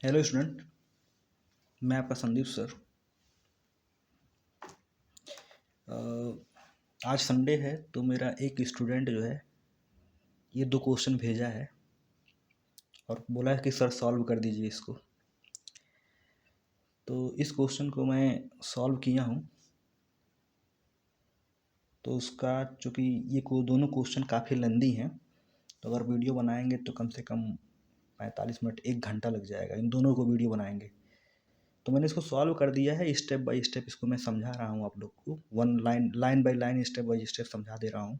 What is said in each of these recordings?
Hello student, मैं आपका Sandeep sir. आज संडे है तो मेरा एक स्टूडेंट जो है ये 2 क्वेश्चन भेजा है और बोला है कि सर सॉल्व कर दीजिए इसको। तो इस क्वेश्चन को मैं सॉल्व किया हूँ। तो उसका चूँकि ये दोनों क्वेश्चन काफ़ी लेंदी हैं, तो अगर वीडियो बनाएंगे तो कम से कम 45 मिनट 1 घंटा लग जाएगा। इन दोनों को वीडियो बनाएंगे तो मैंने इसको सॉल्व कर दिया है। स्टेप बाय स्टेप इसको मैं समझा रहा हूँ आप लोग को, line by line step by step समझा दे रहा हूँ।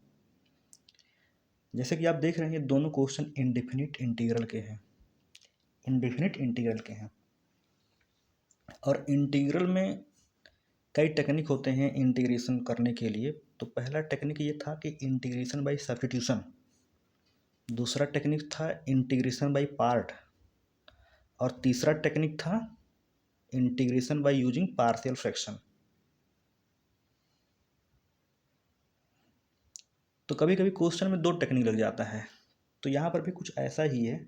जैसे कि आप देख रहे हैं ये दोनों क्वेश्चन इंडेफिनिट इंटीग्रल के हैं। इंडेफिनिट इंटीग्रल के हैं और इंटीग्रल में कई टेक्निक होते हैं इंटीग्रेशन करने के लिए। तो पहला टेक्निक ये था कि इंटीग्रेशन बाय सब्स्टिट्यूशन, दूसरा टेक्निक था इंटीग्रेशन बाय पार्ट और तीसरा टेक्निक था integration by using partial fraction. तो कभी कभी क्वेश्चन में 2 टेक्निक लग जाता है, तो यहाँ पर भी कुछ ऐसा ही है।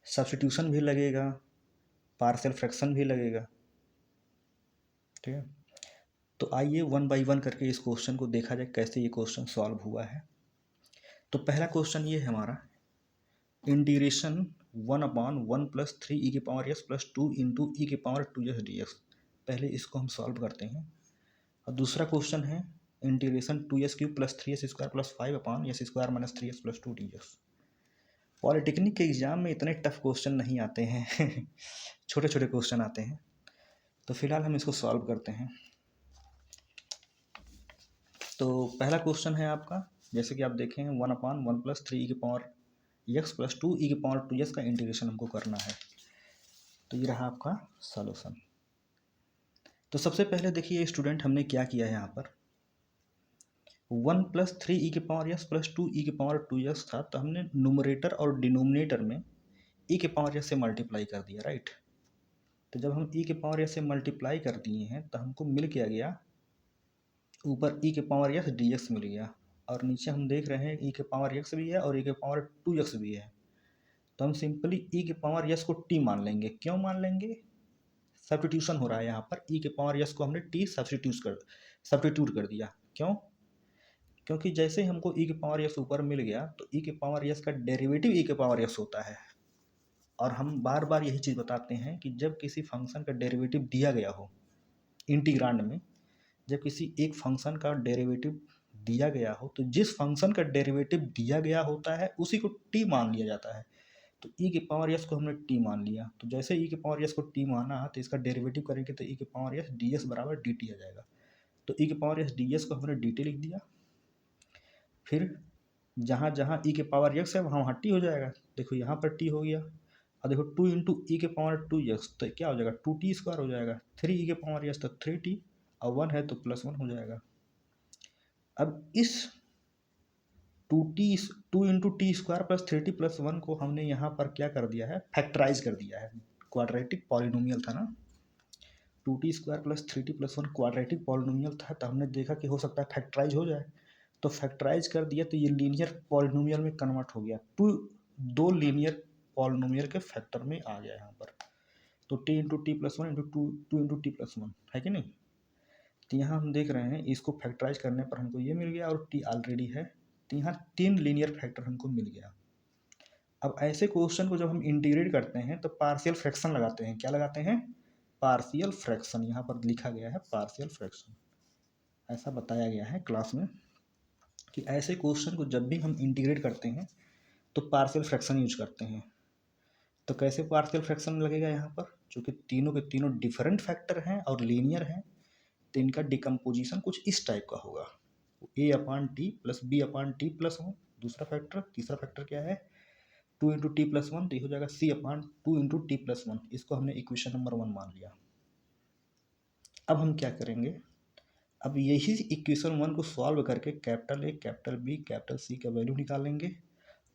सब्स्टिट्यूशन भी लगेगा, पार्शियल फ्रैक्शन भी लगेगा। ठीक है, तो आइए 1 बाय 1 करके इस क्वेश्चन को देखा जाए कैसे ये क्वेश्चन सॉल्व हुआ है। तो पहला क्वेश्चन ये है हमारा, इंटीग्रेशन 1/1 + 3e⁻s + 2 × e⁻2s dx। पहले इसको हम सॉल्व करते हैं। और दूसरा क्वेश्चन है integration 2s³ + 3s² + 5/s² - 3s + 2 dx। Polytechnic के एग्जाम में इतने टफ क्वेश्चन नहीं आते हैं छोटे छोटे क्वेश्चन आते हैं। तो फिलहाल हम इसको सॉल्व करते हैं। तो पहला क्वेश्चन है आपका, जैसे कि आप देखें 1/1 + 3e⁻x + 2e⁻2s का इंटीग्रेशन हमको करना है। तो ये रहा आपका सॉल्यूशन। तो सबसे पहले देखिए स्टूडेंट, हमने क्या किया है यहाँ पर, 1 + 3e⁻s + 2e⁻2s था, तो हमने न्यूमरेटर और डिनोमिनेटर में e⁻s से मल्टीप्लाई कर दिया, राइट। तो जब हम e⁻s से मल्टीप्लाई कर दिए हैं तो हमको मिल क्या गया, ऊपर e⁻s dx मिल गया और नीचे हम देख रहे हैं e⁻x भी है और e⁻2x भी है। तो हम सिंपली e⁻s को t मान लेंगे। क्यों मान लेंगे? सब्स्टिट्यूशन हो रहा है यहाँ पर। e⁻s को हमने t सब्स्टिट्यूट कर दिया। क्यों? क्योंकि जैसे हमको e⁻s ऊपर मिल गया तो e⁻s का डेरिवेटिव e⁻s होता है। और हम बार बार यही चीज़ बताते हैं कि जब किसी फंक्शन का डेरिवेटिव दिया गया हो इंटीग्रांड में, जब किसी एक फंक्शन का डेरिवेटिव दिया गया हो तो जिस फंक्शन का डेरिवेटिव दिया गया होता है उसी को t मान लिया जाता है। तो e⁻s को हमने t मान लिया, तो जैसे e⁻s को t माना तो इसका डेरिवेटिव करेंगे तो e⁻s ds बराबर dt आ जाएगा। तो e⁻s ds को हमने dt लिख दिया। फिर जहाँ जहाँ e⁻x है वहाँ वहाँ t हो जाएगा। देखो यहाँ पर t हो गया और देखो 2 × e⁻2x तो क्या हो जाएगा, 2t² हो जाएगा। 3e⁻s तो 3t और 1 है तो +1 हो जाएगा। अब इस 2 × t² + 3t + 1 को हमने यहाँ पर क्या कर दिया है, फैक्टराइज कर दिया है। क्वाड्रेटिक पॉलिनोमियल था ना, 2t² + 3t + 1 क्वाड्रेटिक पॉलिनोमियल था, तो हमने देखा कि हो सकता है फैक्टराइज हो जाए। तो फैक्टराइज कर दिया तो ये लीनियर पॉलिनोमियल में कन्वर्ट हो गया। 2 लीनियर पॉलिनोमियल के फैक्टर में आ गया यहाँ पर। तो t × t + 1 × 2 × t + 1 है कि नहीं। तो यहाँ हम देख रहे हैं इसको फैक्टराइज करने पर हमको ये मिल गया और t ऑलरेडी है, तो यहाँ 3 लीनियर फैक्टर हमको मिल गया। अब ऐसे क्वेश्चन को जब हम इंटीग्रेट करते हैं तो पार्शियल फ्रैक्शन लगाते हैं। क्या लगाते हैं? Partial fraction. यहाँ पर लिखा गया है पार्शियल फ्रैक्शन, ऐसा बताया गया है क्लास में कि ऐसे क्वेश्चन को जब भी हम इंटीग्रेट करते हैं तो पार्शियल फ्रैक्शन यूज करते हैं। तो कैसे पार्शियल फ्रैक्शन लगेगा यहाँ पर, चूँकि तीनों के तीनों डिफरेंट फैक्टर हैं और लीनियर हैं, तो इनका डिकम्पोजिशन कुछ इस टाइप का होगा, a/t + b/t + 1 दूसरा फैक्टर, तीसरा फैक्टर क्या है 2 × t + 1, तो ये हो जाएगा c/2 × t + 1। इसको हमने इक्वेशन नंबर 1 मान लिया। अब हम क्या करेंगे, अब यही इक्वेशन 1 को सॉल्व करके capital A, capital B, capital C का वैल्यू निकालेंगे।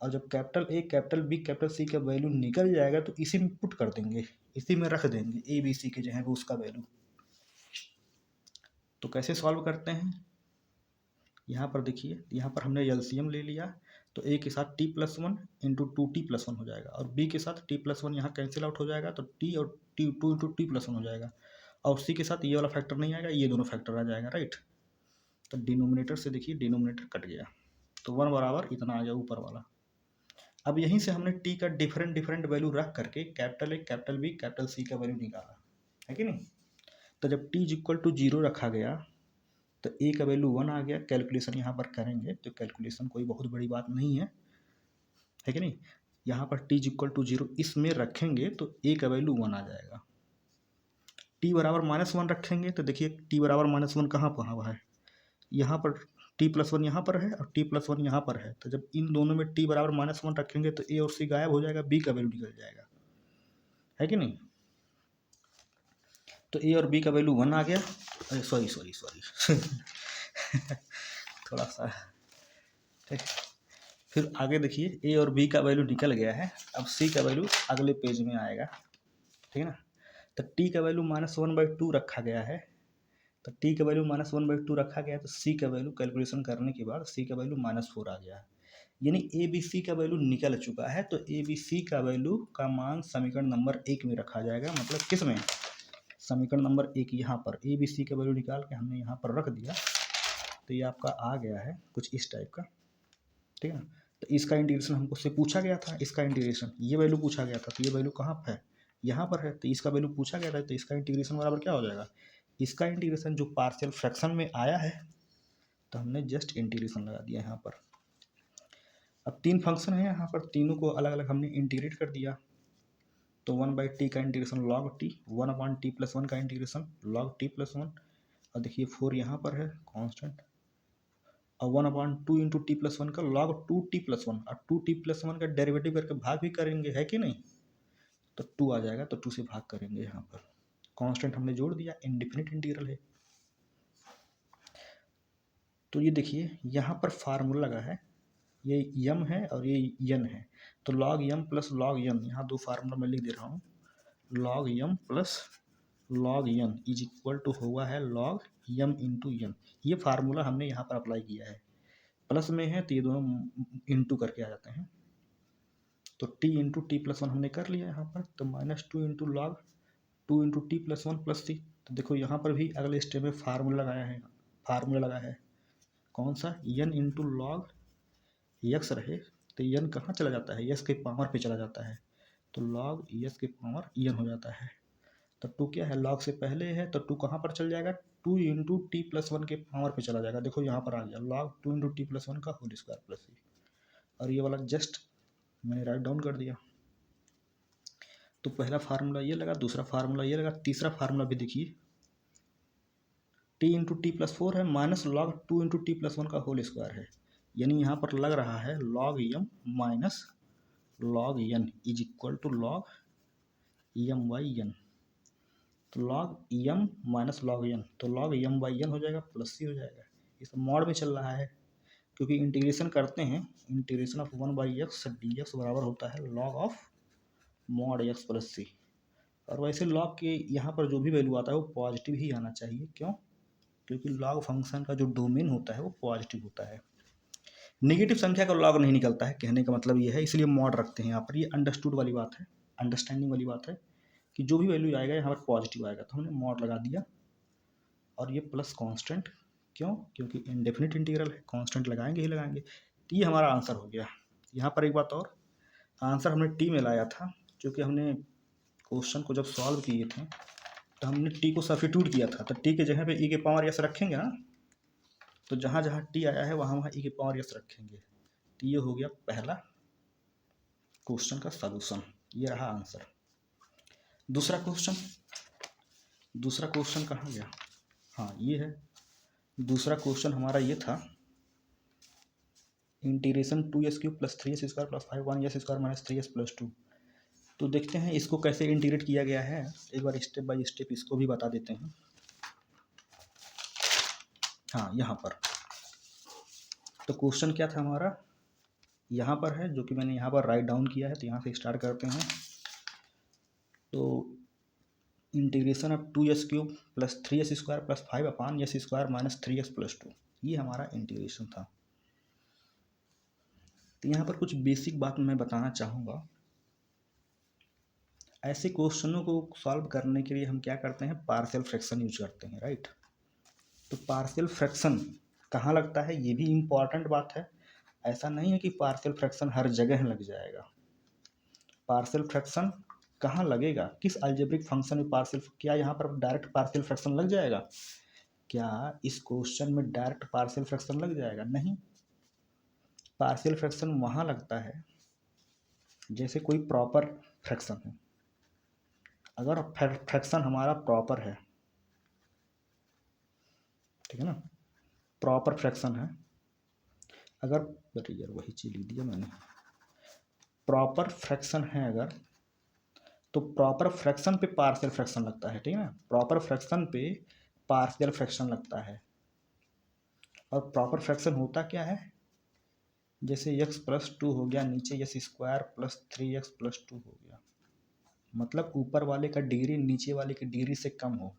और जब capital A, capital B, capital C का वैल्यू निकल जाएगा तो इसी में पुट कर देंगे, इसी में रख देंगे ABC के जो है वो उसका वैल्यू। तो कैसे सॉल्व करते हैं, यहाँ पर देखिए, यहाँ पर हमने एलसीएम ले लिया तो ए के साथ T plus one into two t plus one हो जाएगा, और बी के साथ टी प्लस वन यहाँ कैंसिल आउट हो जाएगा, तो टी और T to into t plus one हो जाएगा, और सी के साथ ये वाला फैक्टर नहीं आएगा, ये दोनों फैक्टर आ जाएगा, राइट। तो डिनोमिनेटर से देखिए डिनोमिनेटर कट गया, तो वन बराबर इतना आ गया ऊपर वाला। अब यहीं से हमने टी का डिफरेंट डिफरेंट वैल्यू रख करके capital A capital B capital C का वैल्यू निकाला है कि नहीं। तो जब टी इक्वल टू जीरो रखा गया तो ए का वैल्यू वन आ गया। कैलकुलेशन यहाँ पर करेंगे तो कैलकुलेशन कोई बहुत बड़ी बात नहीं है कि नहीं। यहाँ पर टी इक्वल टू जीरो इसमें रखेंगे तो ए का वैल्यू वन आ जाएगा। टी बराबर माइनस वन रखेंगे तो देखिए टी बराबर माइनस वन कहाँ कहाँ है, यहाँ पर टी प्लस वन यहाँ पर है और टी प्लस वन यहाँ पर है। तो जब इन दोनों में टी बराबर माइनस वन रखेंगे तो ए और सी गायब हो जाएगा, बी का वैल्यू निकल जाएगा, है कि नहीं। तो ए और बी का वैल्यू वन आ गया, सॉरी थोड़ा सा ठीक। फिर आगे देखिए ए और बी का वैल्यू निकल गया है, अब सी का वैल्यू अगले पेज में आएगा, ठीक है ना। तो टी का value minus one by two रखा गया है, तो टी का value minus one by two रखा गया है, तो सी का वैल्यू कैलकुलेशन करने के बाद सी का वैल्यू माइनस फोर आ गया है, यानी ए बी सी का वैल्यू निकल चुका है। तो ए बी सी का वैल्यू का मान समीकरण नंबर एक में रखा जाएगा, मतलब किस में, समीकरण नंबर एक यहाँ पर ए बी सी का वैल्यू निकाल के हमने यहाँ पर रख दिया, तो ये आपका आ गया है कुछ इस टाइप का, ठीक है ना। तो इसका इंटीग्रेशन हमको से पूछा गया था, इसका इंटीग्रेशन ये वैल्यू पूछा गया था, तो ये वैल्यू कहाँ पर है, यहाँ पर है, तो इसका वैल्यू पूछा गया था, तो इसका इंटीग्रेशन बराबर क्या हो जाएगा, इसका इंटीग्रेशन जो पार्शियल फ्रैक्शन में आया है तो हमने जस्ट इंटीग्रेशन लगा दिया यहाँ पर। अब तीन फंक्शन है यहाँ पर, तीनों को अलग अलग हमने इंटीग्रेट कर दिया, तो वन बाई टी का integration log t, one upon t plus one का integration log t plus one, और देखिए फोर यहाँ पर है कांस्टेंट, और one upon two into t plus one का log two t plus one, और टू टी प्लस वन का डेरिवेटिव करके भाग भी करेंगे, है कि नहीं, तो टू आ जाएगा, तो टू से भाग करेंगे यहाँ पर, कांस्टेंट हमने जोड़ दिया, इनडिफिनिट इंटीग्रल है। तो ये देखिए यहाँ पर फार्मूला लगा है, ये यम है और ये यन है, तो log m plus log n, यहाँ दो फार्मूला मैं लिख दे रहा हूँ, log m plus log n is equal to हुआ है लॉग यम इंटू यन। ये फार्मूला हमने यहाँ पर अप्लाई किया है, प्लस में है तो ये दोनों इंटू करके आ जाते हैं, तो t into t plus one हमने कर लिया यहाँ पर, तो minus two into log two into t plus one plus c. तो देखो यहाँ पर भी अगले स्टेप में फार्मूला लगाया है, फार्मूला लगा है कौन सा, यन इंटू लॉग यक्स रहे तो यन कहाँ चला जाता है, यस के पावर पे चला जाता है, तो लॉग यस के पावर यन हो जाता है। तो टू क्या है, लॉग से पहले है तो टू कहाँ पर चल जाएगा, to into t plus one के पावर पे चला जाएगा, देखो यहाँ पर आ गया log two into t plus one का होल स्क्वायर प्लस सी, और ये वाला जस्ट मैंने राइट डाउन कर दिया। तो पहला फार्मूला ये लगा, दूसरा फार्मूला ये लगा, तीसरा फार्मूला भी देखिए, t into t plus four है minus log two into t plus one का होल स्क्वायर है, यानी यहाँ पर लग रहा है log m minus log n is equal to log m by n, तो log m minus log n, तो लॉग यम बाई यन हो जाएगा प्लस सी हो जाएगा। इस मॉड में चल रहा है क्योंकि इंटीग्रेशन करते हैं, integration of one by x d x बराबर होता है log of mod x plus c, और वैसे लॉग के यहाँ पर जो भी वैल्यू आता है वो पॉजिटिव ही आना चाहिए, क्यों, क्योंकि लॉग फंक्शन का जो डोमेन होता है वो पॉजिटिव होता है, नेगेटिव संख्या का लॉग नहीं निकलता है, कहने का मतलब ये है, इसलिए मॉड रखते हैं यहाँ पर। ये अंडरस्टूड वाली बात है, अंडरस्टैंडिंग वाली बात है कि जो भी वैल्यू आएगा यहाँ पर पॉजिटिव आएगा, तो हमने मॉड लगा दिया, और ये प्लस कांस्टेंट, क्यों, क्योंकि इंडेफिनिट इंटीग्रल है, कांस्टेंट लगाएंगे ही लगाएंगे। तो ये हमारा आंसर हो गया। यहाँ पर एक बात और, आंसर हमने टी में लाया था, क्योंकि हमने क्वेश्चन को जब सॉल्व किए थे तो हमने टी को सब्स्टिट्यूट किया था, तो टी के जगह पे ई के पावर एस रखेंगे ना, तो जहाँ जहाँ टी आया है वहाँ वहाँ ई के पावर एस रखेंगे। तो ये हो गया पहला क्वेश्चन का सलूशन, ये रहा आंसर। दूसरा क्वेश्चन, दूसरा क्वेश्चन कहाँ गया, हाँ ये है दूसरा क्वेश्चन हमारा, ये था integration two s cube plus three s square plus five one s square minus three s plus two. तो देखते हैं इसको कैसे इंटीग्रेट किया गया है, एक बार स्टेप बाय स्टेप इसको भी बता देते हैं। हाँ यहाँ पर तो क्वेश्चन क्या था हमारा, यहाँ पर है, जो कि मैंने यहाँ पर राइट डाउन किया है, तो यहाँ से स्टार्ट करते हैं। तो integration of two s cube plus three s square plus five upon s square minus three s plus two, ये हमारा इंटीग्रेशन था। तो यहाँ पर कुछ बेसिक बात मैं बताना चाहूँगा। ऐसे क्वेश्चनों को सॉल्व करने के लिए हम क्या करते हैं, पार्शियल फ्रैक्शन यूज करते हैं, राइट। तो पार्शियल फ्रैक्शन कहाँ लगता है ये भी इम्पॉर्टेंट बात है। ऐसा नहीं है कि पार्शियल फ्रैक्शन हर जगह लग जाएगा। पार्शियल फ्रैक्शन कहाँ लगेगा, किस अलजेब्रिक फंक्शन में पार्शियल, क्या यहाँ पर डायरेक्ट पार्शियल फ्रैक्शन लग जाएगा? क्या इस क्वेश्चन में डायरेक्ट पार्शियल फ्रैक्शन लग जाएगा? नहीं। पार्शियल फ्रैक्शन वहाँ लगता है जैसे कोई प्रॉपर फ्रैक्शन है। अगर फ्रैक्शन हमारा प्रॉपर है, ठीक है ना, प्रॉपर फ्रैक्शन है, अगर अरे यार वही चीज लिख दिया मैंने, प्रॉपर फ्रैक्शन है अगर, तो प्रॉपर फ्रैक्शन पे पार्शियल फ्रैक्शन लगता है, ठीक है ना। प्रॉपर फ्रैक्शन पे पार्शियल फ्रैक्शन लगता है। और प्रॉपर फ्रैक्शन होता क्या है, जैसे x+2 हो गया, नीचे x² + 3x+2 हो गया, मतलब ऊपर वाले का डिग्री नीचे वाले की डिग्री से कम हो।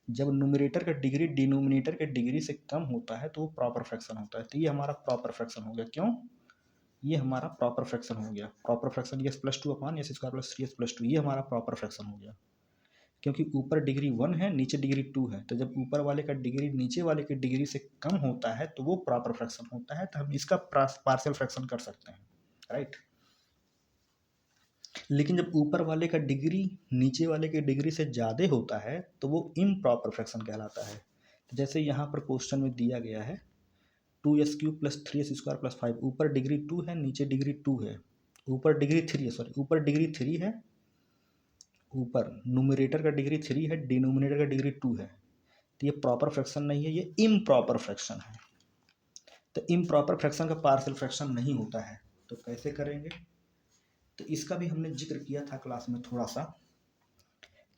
जब न्यूमरेटर का डिग्री डिनोमिनेटर के डिग्री से कम होता है तो वो प्रॉपर फ्रैक्शन होता है। तो ये हमारा प्रॉपर फ्रैक्शन हो गया। क्यों? ये हमारा प्रॉपर फ्रैक्शन हो गया। Proper fraction x+2 / x² + 3x+2, ये हमारा प्रॉपर फ्रैक्शन हो गया। क्योंकि ऊपर डिग्री 1 है, नीचे डिग्री 2 है, तो जब ऊपर वाले का डिग्री नीचे वाले की डिग्री से कम होता है तो वो प्रॉपर फ्रैक्शन होता है। तो हम इसका पार्शियल फ्रैक्शन कर सकते हैं, राइट। लेकिन जब ऊपर वाले का डिग्री नीचे वाले की डिग्री से ज़्यादा होता है तो वो इम्प्रॉपर फ्रैक्शन कहलाता है। तो जैसे यहाँ पर क्वेश्चन में दिया गया है 2s³ + 3s² + 5, ऊपर डिग्री 2 है, नीचे डिग्री 2 है, ऊपर डिग्री 3 है, सॉरी ऊपर डिग्री 3 है, ऊपर न्यूमरेटर का डिग्री 3 है, डिनोमिनेटर का डिग्री 2 है। तो ये प्रॉपर फ्रैक्शन नहीं है, ये इम्प्रॉपर फ्रैक्शन है। तो इम्प्रॉपर फ्रैक्शन का पार्शियल फ्रैक्शन नहीं होता है। तो कैसे करेंगे, तो इसका भी हमने जिक्र किया था क्लास में थोड़ा सा,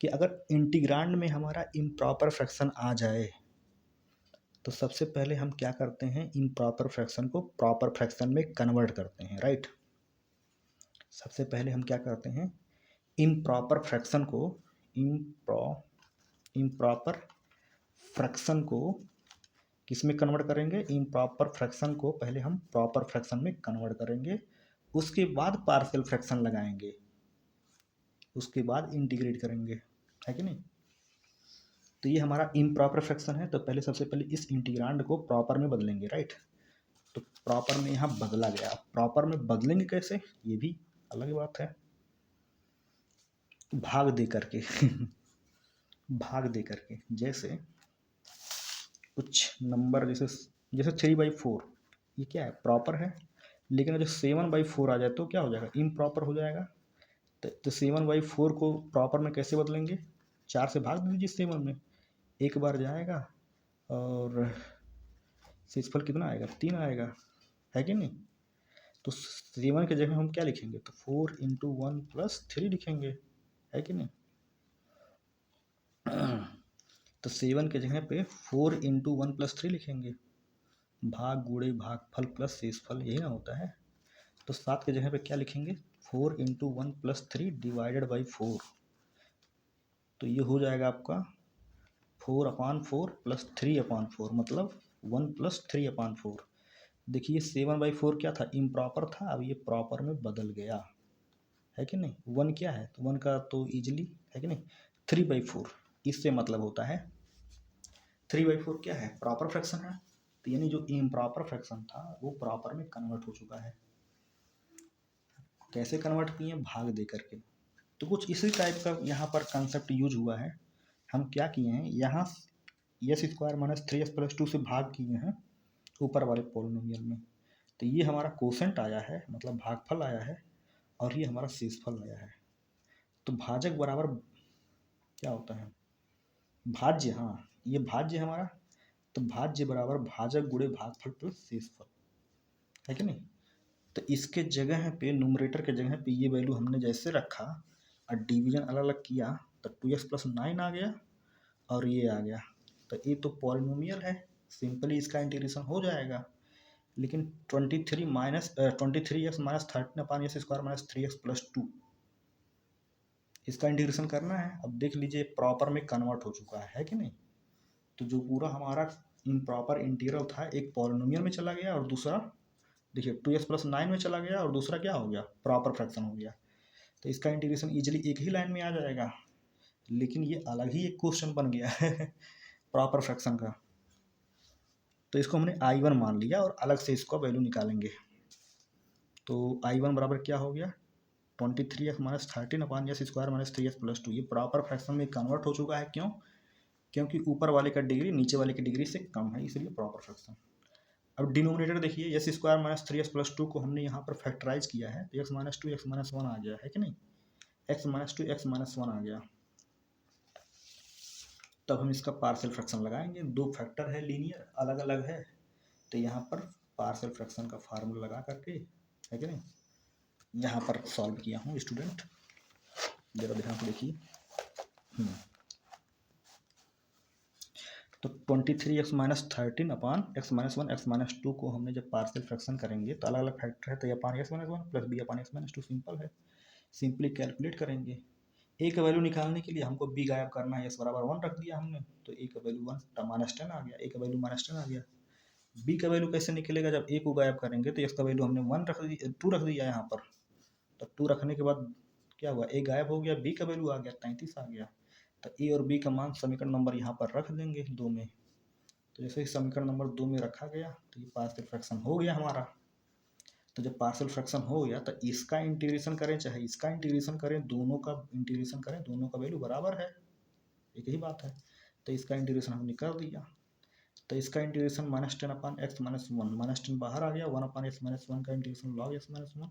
कि अगर इंटीग्रांड में हमारा इम्प्रॉपर फ्रैक्शन आ जाए तो सबसे पहले हम क्या करते हैं, इम्प्रॉपर फ्रैक्शन को प्रॉपर फ्रैक्शन में कन्वर्ट करते हैं, राइट। सबसे पहले हम क्या करते हैं, इम्प्रॉपर फ्रैक्शन को इम्प्रॉपर फ्रैक्शन को किस में कन्वर्ट करेंगे, इम्प्रॉपर फ्रैक्शन को पहले हम प्रॉपर फ्रैक्शन में कन्वर्ट करेंगे, उसके बाद पार्शियल फ्रैक्शन लगाएंगे, उसके बाद इंटीग्रेट करेंगे, है कि नहीं। तो ये हमारा इम्प्रॉपर फ्रैक्शन है। तो पहले सबसे पहले इस इंटीग्रांड को प्रॉपर में बदलेंगे, राइट। तो प्रॉपर में यहाँ बदला गया। प्रॉपर में बदलेंगे कैसे, ये भी अलग बात है। भाग दे करके भाग दे करके, जैसे कुछ नंबर जैसे 3/4, ये क्या है, प्रॉपर है। लेकिन जो 7/4 आ जाए तो क्या हो जाएगा, इम्प्रॉपर हो जाएगा। तो 7/4 को प्रॉपर में कैसे बदलेंगे, 4 से भाग दीजिए 7 में, एक बार जाएगा और शेषफल कितना आएगा, 3 आएगा, है कि नहीं। तो 7 के जगह हम क्या लिखेंगे, तो 4 × 1 + 3 लिखेंगे, है कि नहीं। तो 7 के जगह पे 4 × 1 + 3 लिखेंगे, भाग गुणे भागफल प्लस शेषफल, यही ना होता है। तो 7 के जगह पे क्या लिखेंगे, 4 × 1 + 3 / 4। तो ये हो जाएगा आपका 4/4 + 3/4, मतलब 1 + 3/4। देखिए 7/4 क्या था, इम्प्रॉपर था, अब ये प्रॉपर में बदल गया, है कि नहीं। 1 क्या है, तो 1 का तो ईजिली, है कि नहीं। 3/4 इससे मतलब होता है, 3/4 क्या है, प्रॉपर फ्रैक्शन है। तो यानी जो इम्प्रॉपर फ्रैक्शन था वो प्रॉपर में कन्वर्ट हो चुका है। कैसे कन्वर्ट किए, भाग दे करके। तो कुछ इसी टाइप का यहाँ पर कंसेप्ट यूज हुआ है। हम क्या किए हैं, यहाँ s² - 3s+2 से भाग किए हैं ऊपर वाले पॉलिनोमियल में। तो ये हमारा कोसेंट आया है, मतलब भागफल आया है, और ये हमारा शेषफल आया है। तो भाजक बराबर क्या होता है, भाज्य, हाँ ये भाज्य हमारा। तो भाज्य बराबर भाजक गुणे भागफल प्लस शेषफल, है कि नहीं। तो इसके जगह पे, न्यूमरेटर के जगह पे ये वैल्यू हमने जैसे रखा और डिवीजन अलग अलग किया तो 2x + 9 आ गया और ये आ गया। तो ये तो पॉलिनोमियल है, सिंपली इसका इंटीग्रेशन हो जाएगा। लेकिन 23x - 13s² - 3x + 2, इसका इंटीग्रेशन करना है। अब देख लीजिए प्रॉपर में कन्वर्ट हो चुका है कि नहीं। तो जो पूरा हमारा इम्प्रॉपर इंटीग्रल था, एक पॉलिनोमियल में चला गया और दूसरा देखिए 2x+9 में चला गया और दूसरा क्या हो गया, प्रॉपर फ्रैक्शन हो गया। तो इसका इंटीग्रेशन इजीली एक ही लाइन में आ जाएगा, लेकिन ये अलग ही एक क्वेश्चन बन गया है प्रॉपर फ्रैक्शन का। तो इसको हमने I1 मान लिया और अलग से इसको वैल्यू निकालेंगे। तो I1 बराबर क्या हो गया, 23x-13/s² - 3x + 2। ये प्रॉपर फ्रैक्शन में कन्वर्ट हो चुका है। क्यों? क्योंकि ऊपर वाले का डिग्री नीचे वाले की डिग्री से कम है, इसलिए प्रॉपर फ्रैक्शन। अब डिनोमिनेटर देखिए, s² - 3x + 2 को हमने यहाँ पर फैक्टराइज किया है, तो x - 2 x - 1 आ गया है कि नहीं, x - 2 x - 1 आ गया। तब हम इसका पार्शियल फ्रैक्शन लगाएंगे। दो फैक्टर है लीनियर, अलग अलग है, तो यहाँ पर पार्शियल फ्रैक्शन का फार्मूला लगा करके, है कि नहीं, यहाँ पर सॉल्व किया हूँ स्टूडेंट, जरा ध्यान से देखिए। तो 23x-13/x-1 को हमने जब पार्शियल फ्रैक्शन करेंगे तो अलग अलग फैक्टर है, तो a/x-1 प्लस b/x-2 सिंपल है, सिंपली कैलकुलेट करेंगे। ए का वैल्यू निकालने के लिए हमको बी गायब करना है, s बराबर 1 रख दिया हमने, तो ए का वैल्यू 1 -10 आ गया, ए का वैल्यू -10 आ गया। बी का वैल्यू कैसे निकलेगा, जब ए को गायब करेंगे तो एक्स का वैल्यू हमने 2 रख दिया यहाँ पर, तो 2 रखने के बाद क्या हुआ, ए गायब हो गया, बी का वैल्यू आ गया 33 आ गया। तो ए और बी का मान समीकरण नंबर यहाँ पर रख देंगे 2 में। तो जैसे ही समीकरण नंबर 2 में रखा गया तो ये पार्शियल फ्रैक्शन हो गया हमारा। तो जब पार्शियल फ्रैक्शन हो गया तो इसका इंटीग्रेशन करें चाहे इसका इंटीग्रेशन करें, दोनों का इंटीग्रेशन करें, दोनों का वैल्यू बराबर है, एक ही बात है। तो इसका इंटीग्रेशन हमने कर दिया, तो इसका इंटीग्रेशन -10/x-1 -10 बाहर आ गया, 1/x-1 का इंटीग्रेशन log x-1,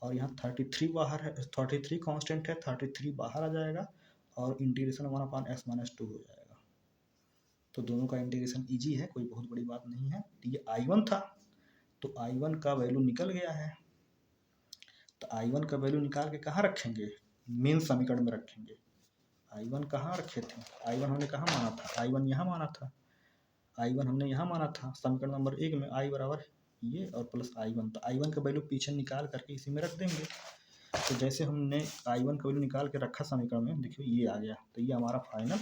और यहाँ 33 बाहर है, 33 कांस्टेंट है, 33 बाहर आ जाएगा और इंटीग्रेशन 1/x-2 हो जाएगा। तो दोनों का इंटीग्रेशन इजी है, कोई बहुत बड़ी बात नहीं है। तो ये I1 था, तो I1 का वैल्यू निकल गया है। तो I1 का वैल्यू निकाल के कहाँ रखेंगे, मेन समीकरण में रखेंगे। I1 कहाँ रखे थे, I1 हमने कहाँ माना था, I1 यहाँ माना था, I1 हमने यहाँ माना था समीकरण नंबर 1 में, I बराबर ये और प्लस I1। तो I1 का वैल्यू पीछे निकाल करके इसी में रख देंगे। तो जैसे हमने I1 का वैल्यू निकाल के रखा समीकरण में, देखिए ये आ गया, तो ये हमारा फाइनल,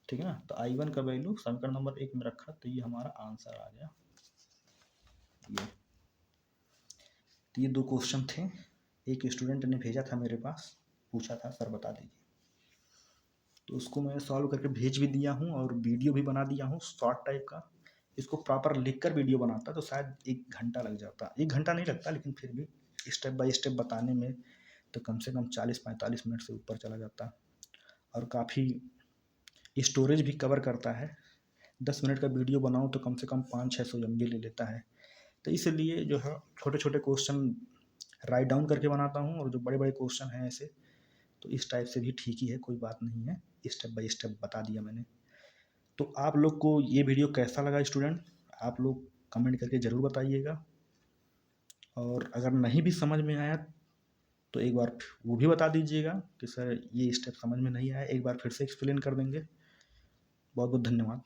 ठीक है ना। तो I1 का वैल्यू समीकरण नंबर 1 में रखा, तो ये हमारा आंसर आ गया। ये तो ये 2 क्वेश्चन थे, एक स्टूडेंट ने भेजा था मेरे पास, पूछा था सर बता दीजिए, तो उसको मैं सॉल्व करके भेज भी दिया हूँ और वीडियो भी बना दिया हूँ शॉर्ट टाइप का। इसको प्रॉपर लिख कर वीडियो बनाता तो शायद 1 घंटा लग जाता, 1 घंटा नहीं लगता, लेकिन फिर भी स्टेप बाय स्टेप बताने में तो कम से कम 40-45 मिनट से ऊपर चला जाता, और काफ़ी स्टोरेज भी कवर करता है। 10 मिनट का वीडियो बनाऊँ तो कम से कम 500-600 MB ले लेता है। तो इसलिए जो है छोटे छोटे क्वेश्चन राइट डाउन करके बनाता हूँ, और जो बड़े बड़े क्वेश्चन हैं ऐसे, तो इस टाइप से भी ठीक ही है, कोई बात नहीं है, स्टेप बाय स्टेप बता दिया मैंने। तो आप लोग को ये वीडियो कैसा लगा स्टूडेंट, आप लोग कमेंट करके ज़रूर बताइएगा, और अगर नहीं भी समझ में आया तो एक बार वो भी बता दीजिएगा कि सर ये स्टेप समझ में नहीं आया, एक बार फिर से एक्सप्लेन कर देंगे। बहुत बहुत धन्यवाद।